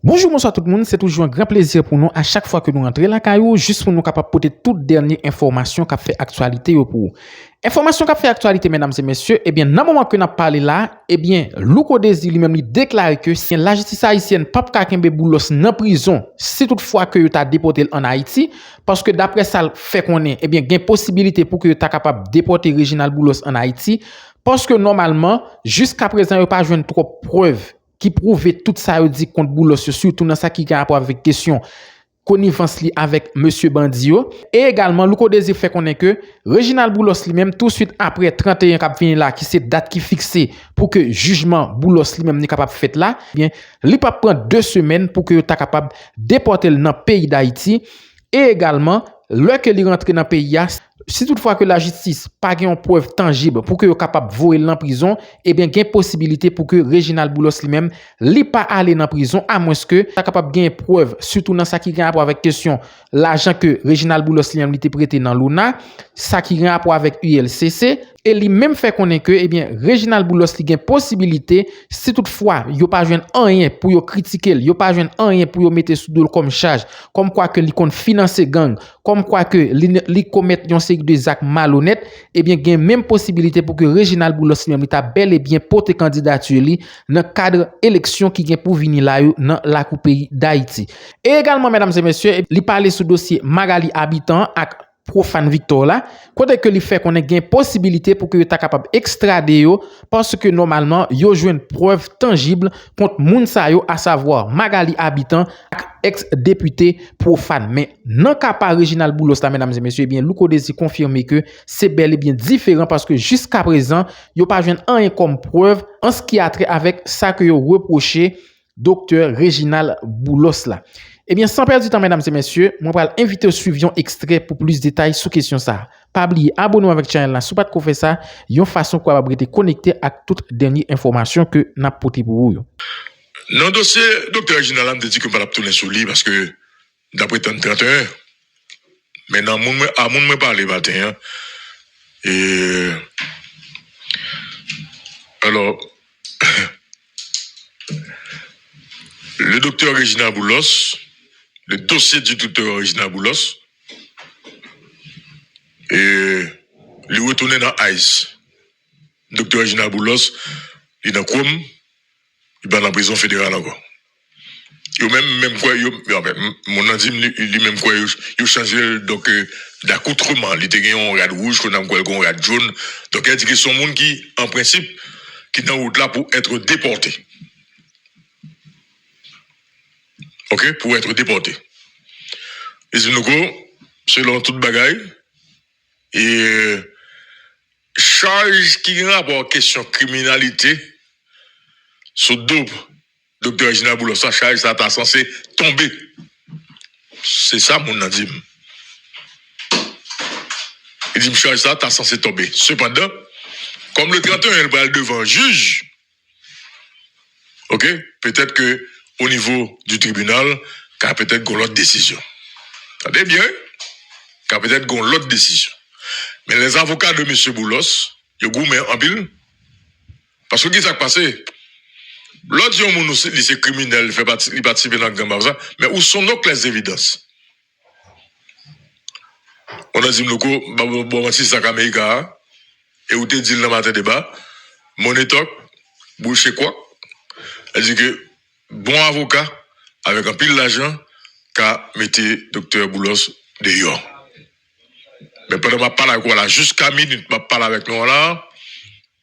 Bonjour, bonsoir tout le monde. C'est toujours un grand plaisir pour nous à chaque fois que nous rentrons la caillou, juste pour nous capable porter toute dernière information qui fait actualité pour vous. Information qui fait actualité, mesdames et messieurs, eh bien, dans le moment que nous avons parlé là, eh bien, Louko Désir lui-même lui déclare que si la justice haïtienne pas Kakembe Boulos dans prison, si toutefois que tu as déporté en Haïti, parce que d'après ça fait qu'on est, eh bien, il y a une possibilité pour que tu as capable de déporter Reginald Boulos en Haïti, parce que normalement, jusqu'à présent, il n'y a pas joué trop de preuves qui prouve tout ça dit contre Boulos, surtout dans ça qui a rapport avec question connivence li avec monsieur Bandio et également Louko Désir fait connaître que Reginald Boulos lui-même tout de suite après 31 cap vient là qui c'est date qui fixée pour que jugement Boulos lui-même n'est capable fait là, bien li pas prendre 2 semaines pour que ta capable déporter dans pays d'Haïti et également le que li rentre dans pays si toutefois que la justice pas une preuve tangible pour que capable voyer en prison, eh bien gain possibilité pour que Reginald Boulos lui-même li pas aller en prison à moins que ta capable gain preuve surtout dans ça qui gain rapport avec question l'argent que Reginald Boulos lui-même était prêté dans Luna, ça qui gain rapport avec ULCC et lui même fait connaître que eh bien Reginald Boulos li gain possibilité si toutefois yo pas joindre rien pour yo critiquer, yo pas joindre rien pour yo mettre sous dos comme charge, comme quoi que li compte financer gang, comme quoi que li commettre yon série de actes malhonnêtes, eh bien gain même possibilité pour que Reginald Boulos même ta bel et bien porter candidature li dans cadre élection qui gain pour venir là dans la coupe pays d'Haïti. Et également mesdames et messieurs, li parler sous dossier Magali Habitant ak Profane Victor là, côté que li fait qu'on ait gain possibilité pour que tu capable extrader yo parce que normalement yo joue une preuve tangible contre moun sa yo à savoir Magali Habitant ex-député Profane. Mais non cas pas Reginald Boulos là mesdames et messieurs, eh bien Louko Désir confirme que c'est bel et bien différent parce que jusqu'à présent, yo pas joindre rien comme preuve en ce qui a trait avec ça que yo reproché docteur Reginald Boulos là. Eh bien, sans perdre du temps, mesdames et messieurs, je vais inviter au suivant extrait pour plus de détails sur question ça. Pas oublier, abonnez-vous avec la chaîne là, si vous ne faites ça, une façon pour être connecté à toute dernière information que nous avons portée pour vous. Dans le dossier, docteur Reginald me dit que je ne vais pas tourner sur lui parce que d'après 31, maintenant, à mon me parler matin, et alors, le docteur Reginald Boulos, le dossier du docteur Reginald Boulos, et lui retourner dans ICE. Docteur Reginald Boulos, il est dans Chrome, il est dans la prison fédérale encore. Yo même quoi mon andim lui même quoi yo changé donc d'accoutrement, il était un rad rouge qu'on a un rad jaune. Donc il dit que son monde qui en principe qui dans route là pour être déporté. OK, pour être déporté. Et c'est nous selon toute bagaille et charge qui a rapport question criminalité sous double docteur Reginald Boulos, sa charge, ça t'a censé tomber. C'est ça, mon andim. Il dit, charge, ça t'a censé tomber. Cependant, comme le 31, elle va devant un juge, ok, peut-être que au niveau du tribunal, qu'il y a peut-être qu'on l'autre décision. Attendez bien, qu'il y a peut-être qu'on l'autre décision. Mais les avocats de M. Boulos, ils ont en pile. Parce que qu'est-ce qui s'est passé? L'autre yon lycée criminel fait participer dans le gang ça, mais où sont donc les évidences? On a dit bon si ça América et où te dit le matin débat, Monetok, boucher quoi? Elle dit que bon avocat avec un pile d'argent qu'a metté docteur Boulos dehors. Mais pendant ma parle avec là jusqu'à minute ma parle avec nous là,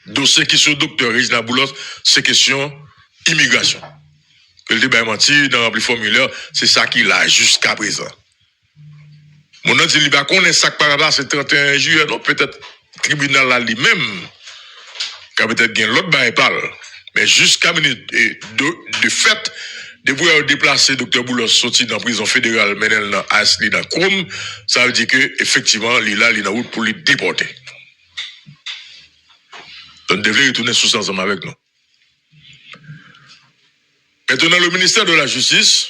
dossier qui sur docteur Reginald Boulos, c'est question immigration. Le débat est menti dans le formulaire, c'est ça qu'il a jusqu'à présent. Mon nom dit, il va connaître ça par là, c'est 31 juillet, non, peut-être tribunal là lui-même, qui a peut-être gagné l'autre bail parle. Mais jusqu'à minute de fait, depuis avoir déplacé Dr. Boulos sorti dans la prison fédérale, menel dans Asli, dans Chrome, ça veut dire que effectivement, il a la route pour lui déporter. Donc, il devait retourner sous ensemble avec nous. Maintenant, le ministère de la Justice,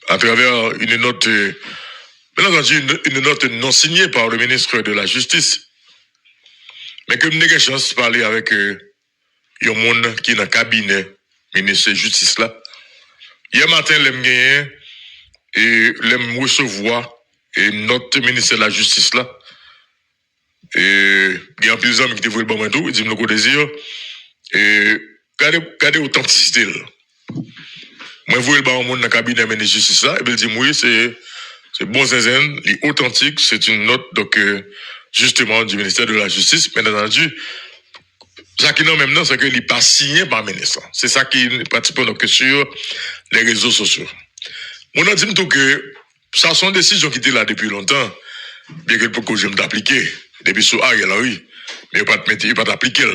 à travers une note, une note non signée par le ministre de la Justice, mais que nous avons chance de parler avec un monde qui est dans le cabinet ministre de la Justice là, Hier matin, l'aime gagné et l'aime recevoir et notre ministère de la Justice là. Et il y a plusieurs hommes qui te voient le bon tout, ils disent le désir. Et regardez l'authenticité. Moi, je vois le bon monde dans le cabinet de justice là, et puis il dit oui, c'est bon zinzin, il est authentique, c'est une note donc justement du ministère de la Justice. Bien entendu, ça qui non même non, c'est qu'il n'est pas signé par le ministre. C'est ça qui est pratiquement donc sur les réseaux sociaux. On a dit tout que ça sont des décisions qui étaient là depuis longtemps, bien que le peu j'aime d'appliquer. Depuis sur Ariel Henry, mais il n'y a pas d'appliquer.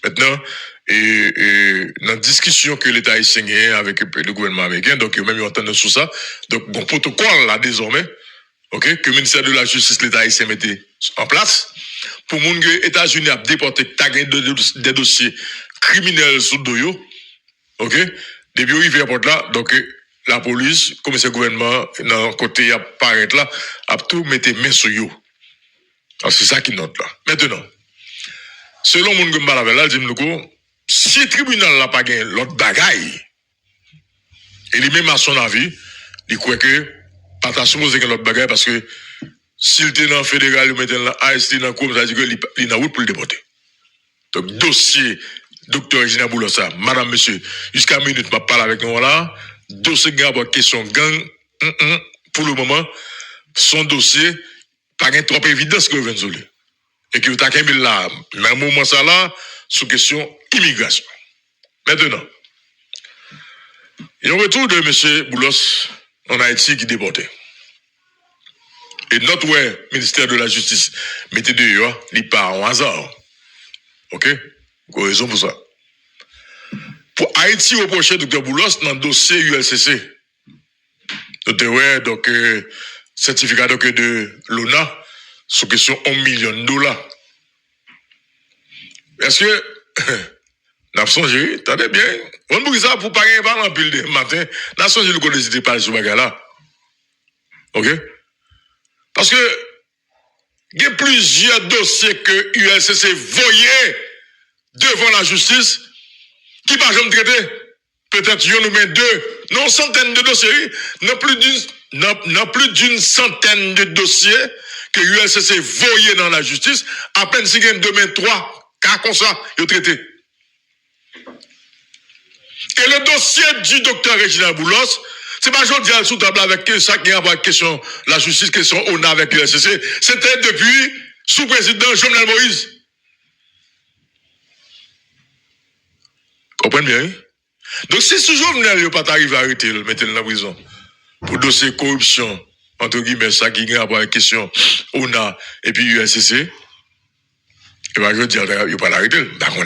Maintenant, et dans la discussion que l'État haïtien a avec le gouvernement américain, donc même entendu sur ça, donc bon protocole là désormais, ok, que le ministère de la Justice, l'État haïtien mettait en place, pour que les États-Unis a déporté des dossiers criminels sous doyo, ok, depuis arrivé à là, donc la police, comme ce gouvernement, dans le côté apparaît là, a tout mettre main sur eux. C'est ça qui note là. Maintenant, selon mon gars là, dit si le tribunal n'a pas gagné l'autre bagaille, et lui même à son avis, il croit que pas ta supposé que l'autre bagaille parce que s'il était dans le fédéral, il mettait dans l'AST dans le cours, ça veut dire qu'il est dans route pour le déporter. Donc, dossier, docteur Regina Boulosa, madame, monsieur, jusqu'à minute, je parle avec nous là, dossier gang, question gang, pour le moment, son dossier, pas de trop évidence que vous venez de et que vous avez là, dans le moment ça là, sous question immigration. Maintenant, il y a un retour de M. Boulos en Haïti qui est déporté. Et notre ministère de la Justice mettez dehors, il part en hasard. Ok? Vous avez raison pour ça. Pour Haïti reprocher Dr. Boulos dans le dossier ULCC. Donc, certificat donc, de l'ONA, sous question $1 million. Est-ce que, n'a songé, attendez bien, on vous dit ça pour pas gagner par en pile de matin, n'a songé le code de parler sur ce bagage-là. Ok? Parce que, il y a plusieurs dossiers que ULCC voyait devant la justice qui pas jamais traité. Peut-être il y en a deux, non centaines de dossiers, non plus d'une centaine de dossiers que ULCC voyait dans la justice, à peine si il y a demain 3 cas comme ça, ils traité. Et le dossier du docteur Reginald Boulos, c'est pas aujourd'hui à sous table avec ça qui a avec question la justice, question ONA avec l'ULCC. C'était depuis sous-président Jovenel Moïse. Comprenez bien? Donc si ce Jovenel n'a pas arrivé à arrêter, le mettre dans la prison pour dossier corruption, entre guillemets, ça qui a avec question ONA et puis ULCC, et bien je dis, il n'a pas l'arrêter, d'accord.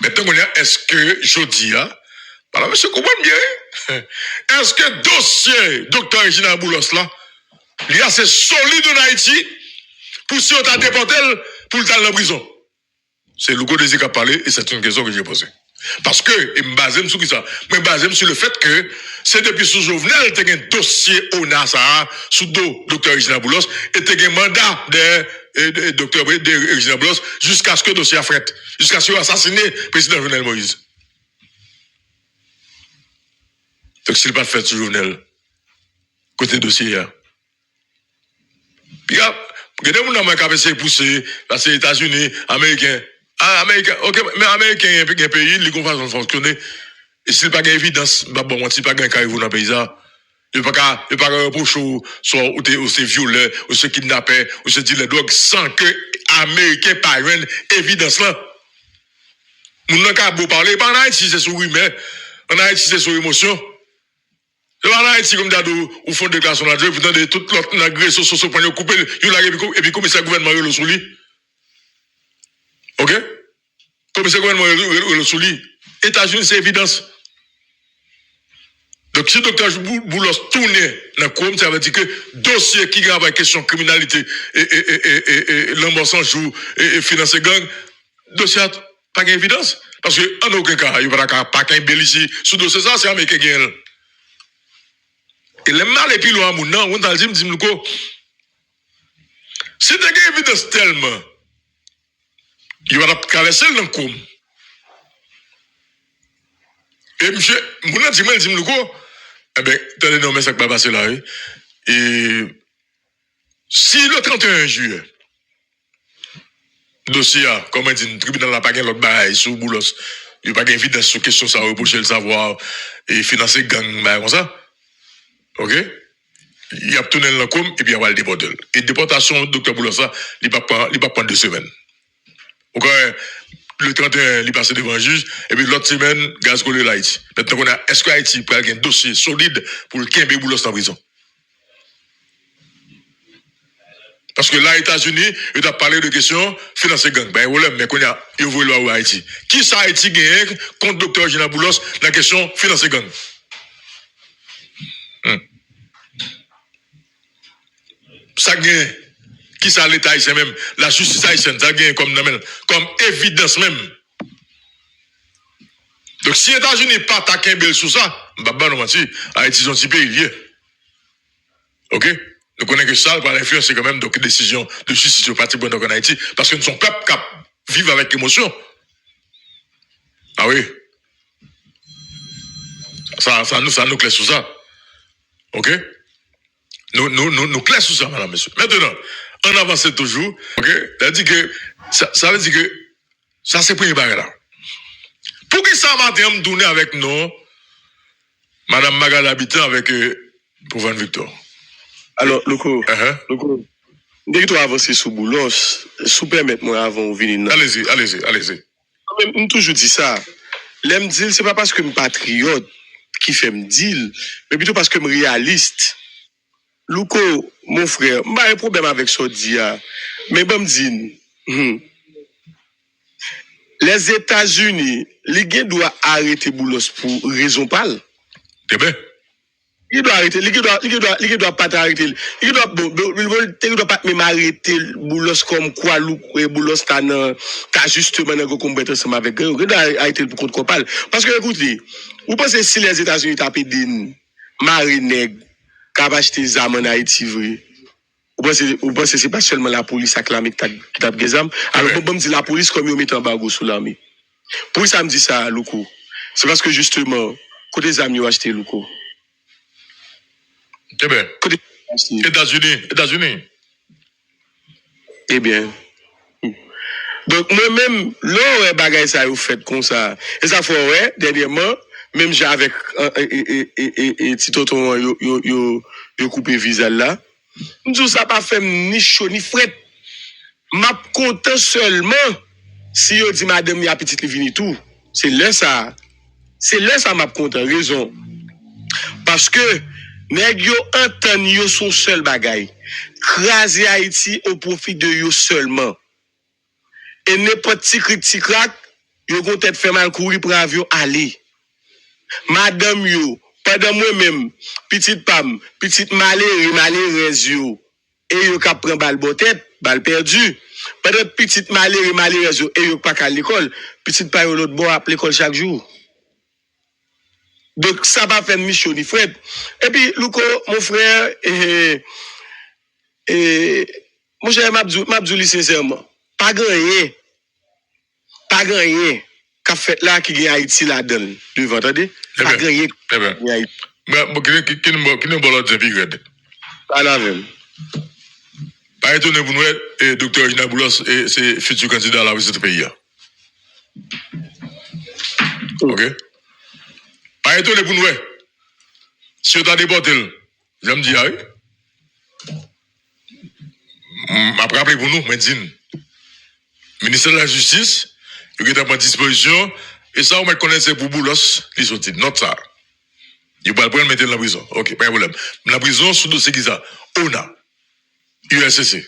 Maintenant, est-ce que je dis, voilà, monsieur, comprenez bien, est-ce que le dossier docteur Regina Boulos là, il est assez solide en Haïti pour si on t'a déporté pour le dans la prison? C'est le go qui a parlé et c'est une question que j'ai posée. Parce que, je me base sur ça, je me base sur le fait que c'est depuis sous Jovenel que tu as un dossier ONA sous docteur Regina Boulos et tu as un mandat de docteur Regina Boulos jusqu'à ce que le dossier a fait, jusqu'à ce qu'il ait assassiné le président Jovenel Moïse. Donc, s'il n'a pas fait ce Jovenel, côté dossier, puis, regardez, mon homme qui a essayé de pousser, parce que les États-Unis, Américains, ok, mais Américains, il y a un pays, les conventions fonctionnent. Et s'il n'y a pas d'évidence, bon, s'il n'y a pas de carré dans le pays, il n'y a pas de reproche, soit ou c'est violé, ou c'est kidnappé, ou c'est dit les drogues, sans que les Américains parlent une évidence là. Mon n'a qu'à beau parler, pas en Haïti, c'est sur mais en Haïti, c'est sur émotion. C'est pas en Haïti, comme d'ado, au fond de déclaration là, vous entendez toute l'autre agression sur ce point, vous coupez, et puis commissaire gouvernement, le sous lui. Ok? Commissaire gouvernement, le sous lui. États-Unis, c'est évidence. Donc, si le docteur Boulos tourne dans le Chrome, ça veut dire que dossier qui a la question de criminalité et l'embossage et financer gang, dossier n'a pas d'évidence. Parce qu'en aucun cas, il n'y a pas qu'un bellici. Sous dossier, ça, c'est Américain qui est. Et le mal est plus loin, on a dit, si tu as une évidence tellement, il va te caresser dans le Chrome. Et monsieur, mon a dit, moi, il dit, eh bien, attendez, non, mais ça va passer là, et si le 31 juillet, dossier, comme on dit, le tribunal n'a pas gagné l'autre bail sous Boulos, il n'y a pas d'évidence sur question ça, reprocher le savoir et financer gang, comme ça. OK? Il y a tourné le com et puis il va le déporter. Et déportation, docteur Boulos, ça, il ne va pas prendre 2 semaines. OK? Le 31, il passe devant le juge, et puis l'autre semaine, gaz collé l'Haïti. Maintenant, est-ce que Haïti peut avoir un dossier solide pour le Kembe Boulos en prison? Parce que là, États-Unis, ils ont parlé de questions financer gang. Ben, mais qu'on a évolué loi au Haïti. Qui ça Haïti gagne contre docteur Gina Boulos la question financer gang? Ça gagne. Qui ça l'État haïtien même? La justice haïtienne, ça gagne comme évidence même. Donc, si les États-Unis pas attaqué un bel sous ça, bah, non, Haïti, sont un petit pays lié. OK? Nous connaissons que ça va influencer quand même donc décision de justice au parti en Haïti parce que nous sommes peuple qui vivent avec émotion. Ah oui. Ça nous claire sur ça. OK? Nous clair sur ça, madame, monsieur. Maintenant, on avance toujours. OK? Ça veut dire que ça veut dire que ça c'est premier barré là. Pour que ça matin tourner avec nous, madame Magal habitant avec Provan Victor. Alors, Loco, dès que tu avances sur Boulos, sous permettre-moi avant de venir. Allez-y. Je toujours dit ça. L'aime dire, c'est pas parce que je suis patriote qui fait me deal, mais plutôt parce que je suis réaliste. Loco, mon frère, je n'ai pas de problème avec ce dia. Mais je me dis, les États-Unis, les gars doivent arrêter Boulos pour raison pâle. C'est bien. Il doit arrêter, il doit pas t'arrêter. Il doit pas même arrêter Boulos comme quoi Boulos t'as justement un combattre ensemble avec eux. Il doit arrêter pour contre parle. Parce que écoutez, vous pensez si les États-Unis tapent des marinègres qui ont acheté des armes en Haïti, vous pensez que c'est pas seulement la police acclamée qui tape des armes. Alors, bon, me dit la police comme ils mettent un embargo sur l'armée. Pourquoi ça me dit ça, Louko? C'est parce que justement, côté des amis ont acheté Louko. Eh bien, États-Unis. Eh bien. Donc, moi-même, là, bagay ça, vous faites comme ça. Et ça fait, ouais, dernièrement, même j'ai avec Tito Ton, yo coupé visa là. Nous, ça pas fait ni chaud, ni fret. M'a content seulement si yo dit madame, y a petite vini tout. C'est là ça m'a content, raison. Parce que, nèg yo entend yo son seul bagay. Craser Haïti au profit de yo seulement. Et n'importe qui critique yo gon tête fait mal courir pour avion aller. Madame yo, pendant moi-même, petite pam, petite malheureuse yo, et yo ka prend balle tête, balle perdue. Pendant petite malheureuse yo, et yo pas à l'école, petite pa yo l'autre bon à l'école chaque jour. Donc, ça va faire mission ni Fred. Et puis, Louko, mon frère, mon cher Mabdouli, sincèrement, pas gagné, qu'a fait là qui gagne Haïti là-dedans, devant, attendez? Pas gagné. Eh bien. Qui ne peut pas dire Pas la même. Pas étonné pour nous, et docteur Gina Boulos, et c'est futur candidat à la visite du pays. OK? Pas étonné pour nous. Si on a déporté, j'aime dire, après rappelé pour nous, Medine, ministère de la Justice, il est à disposition, et ça, on va connaître pour Boulos, ils sont note ça. Il va le prendre, mettre dans la prison. OK, pas de problème. La prison, sous dossier qui ça? ONA, USCC,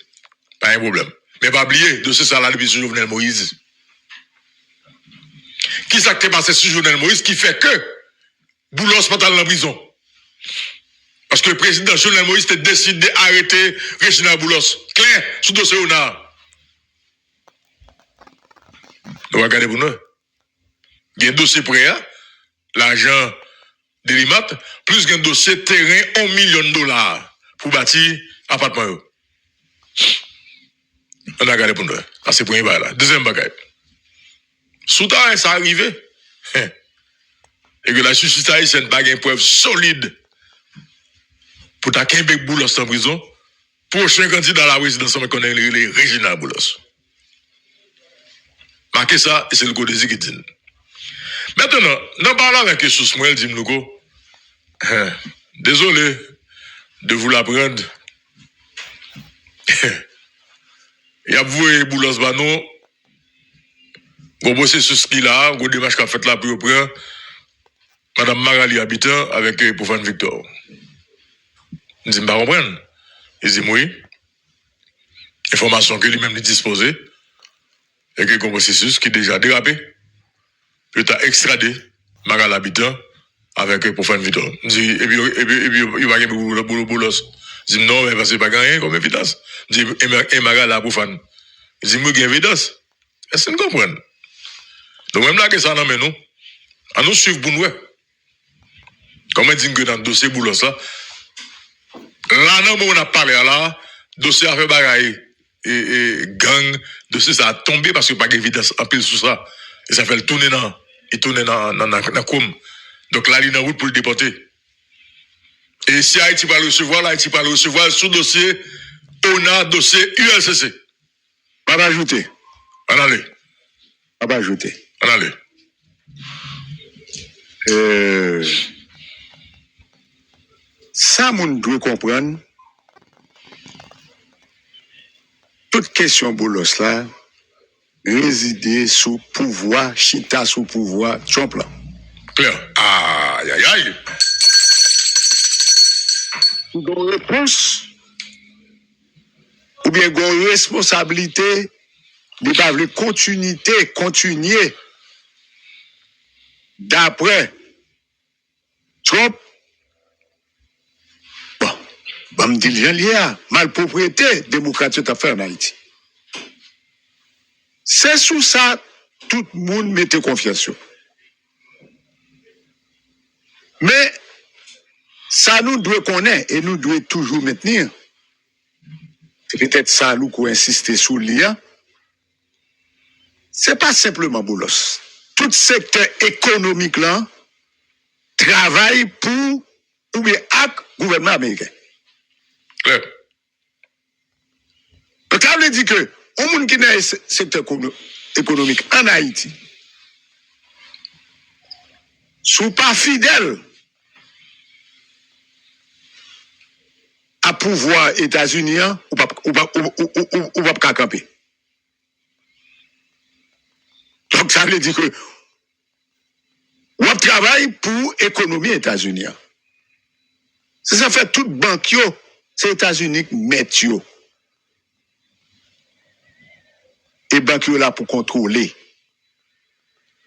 pas de problème. Mais pas oublier, dossier ça là depuis Jovenel Moïse. Qui s'est passé sur Jovenel Moïse qui fait que Boulos pas dans la prison. Parce que le président Jovenel Moïse a décidé d'arrêter Regina Boulos. Clair, sous dossier ONA. Nous regardez pour nous. Il y a un dossier prêt, l'argent de l'IMAT, plus qu'un dossier terrain $1 million pour bâtir appartement. On a regardé pour nous. Ça, c'est le premier bagage. Deuxième bagage. Soudain, ça arrivé. et que la justice haïtienne n'a pas une preuve solide pour ta Québec Boulos en prison, prochain candidat à la présidence, on connaît les Régina Boulos. Marquez ça, et c'est le code des qui dit. Maintenant, nous parlons avec Jesus Moël, dit Mlouko. Désolé de vous l'apprendre. Il y a voué Boulos Bano, gros processus qu'il a, gros démarche qu'a fait là pour prendre Madame Magali Habitant avec Profane Victor. Je dis, je ne comprends pas. Il dit, oui. Information que lui-même est disposé. Et que le processus qui est déjà dérapé. Puis tu as extradé Magali Habitant avec Profane Victor. Je dis, et puis il va y avoir Boulos. Je dis, non, mais parce que pas gagné comme évidence. Je dis, et Magali la Profane. Je dis, moi, j'ai une évidence. Est-ce que vous comprenez? Donc, même là, que ça, non, mais nous, à nous suivre pour nous. Comment dire que dans le dossier Boulos, là, non, on a parlé là, dossier a fait bagaille et gang, dossier ça a tombé parce que pas d'évidence en pile sur ça. Et ça fait le tourner dans la com. Donc là, il est en route pour le déporter. Et si Haïti va le recevoir, là, Haïti va le recevoir sous dossier ONA, dossier ULCC. Pas ajouter. On allait. Pas ajouter. On allait. Ça, on doit comprendre. Toute question Boulos là, résider sous pouvoir, chita sous pouvoir, Trump là. Claire. Aïe, aïe, aïe. Une réponse, ou bien une responsabilité, de pas vouloir continuer, d'après Trump. Bon, me dit le gens malpropriété démocratique à faire en Haïti. C'est sous ça tout le monde mettait confiance. Mais ça nous doit connaître et nous devons toujours maintenir. C'est peut-être ça nous qu'on insiste sur l'IA. C'est pas simplement Boulos. Tout secteur économique là travaille pour ou bien avec le gouvernement américain. Claire. Donc, ça veut dire que, au monde qui est dans le secteur économique en Haïti, sont pas fidèles à pouvoir États-Unis, ou pas camper. Donc, ça veut dire que, on travaille pour l'économie États-Unis. C'est ça fait toute banque, c'est États-Unis qui mettent. Et banque là pour contrôler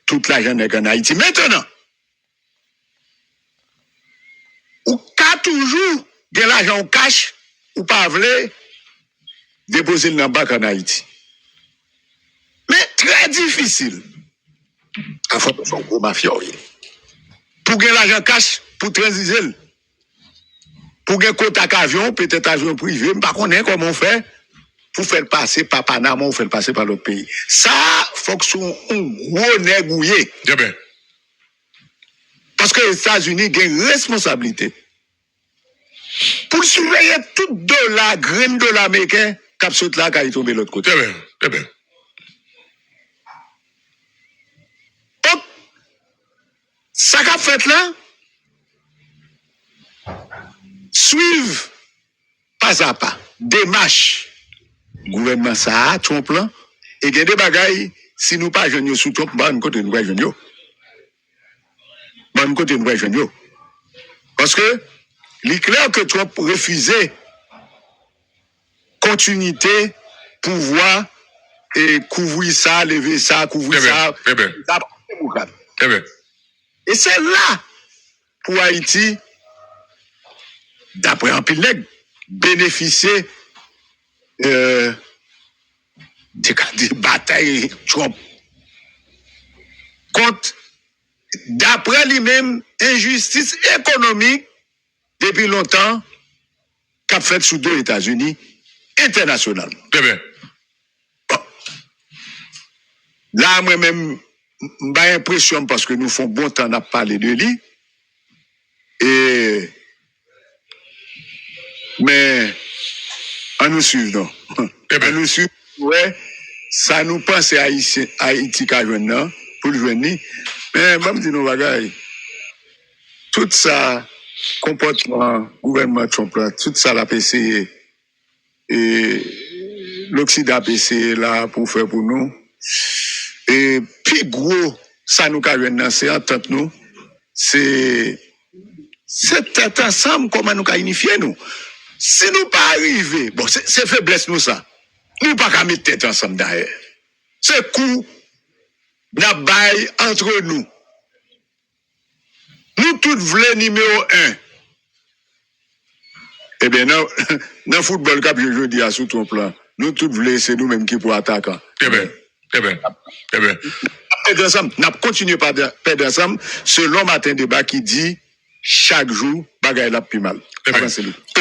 toute l'argent en Haïti. Maintenant, ou qu'a toujours de l'argent en cash ou pas voulu déposer dans la banque en Haïti. Mais très difficile. À faire son gros mafia. Pour gagner l'argent cash, pour transiger. Pour gagner contact avion, peut-être avion privé, je ne sais pas comment on fait. Pour faire passer par Panama ou faire passer par l'autre pays. Ça, il faut que ce soit un gros négouillé. Bien. Parce que les États-Unis ont une responsabilité pour surveiller tout dollar, grain dollar américain, cap saute là, quand il tombe de l'autre côté. Bien. Donc, ça qu'a fait là, suivre pas à pas, démarche. Gouvernement ça a Trump là et il y a des bagailles si nous pas jeunes sous Trump bah nous côté nous jeunes parce que il est clair que Trump refusait continuité pouvoir et couvrir ça lever ça couvrir ça et c'est là pour Haïti d'après un pile bénéficier des batailles Trump contre, d'après lui-même, injustice économique depuis longtemps qu'a fait sous deux États-Unis internationalement. Bien. Bon. Là, moi-même, m'a impression parce que nous faisons bon temps à parler de lui. Et mais on nous suit non. On nous suit ouais, ça nous pense à Haïti qu'a joindre pour le joindre. Mais même dit nos bagailles. Tout ça comportement gouvernement Trump là, tout ça la PC et l'Occident a essayé là pour faire pour nous. Et puis gros, ça nous qu'a joindre c'est entente nous. C'est tête ensemble comment nous qu'a unifier nous. Si nous pas arriver, bon c'est faiblesse nous ça. Nous pas qu'à mettre tête ensemble derrière. C'est coup n'a bail entre nous. Nous tous voulons numéro 1. Eh bien, dans le football, cap je dis à sous ton plan, nous tous voulons, c'est nous-mêmes qui pour attaquer. Eh bien. Perdre ensemble, n'a continué par perdre ensemble, selon Martin Débat qui dit, chaque jour, bagaille la plus mal.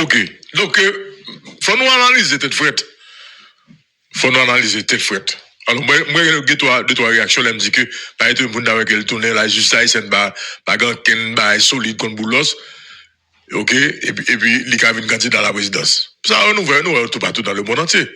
Ok. Donc, faut nous analyser tête frette. Alors, moi, deux trois réactions, elle me dit que, par exemple, le monde avec le tourner, la justice, pas grand solide comme Boulos. Ok? Et puis, il y a une candidat à la présidence. Ça, nous voyons tout partout dans le monde entier.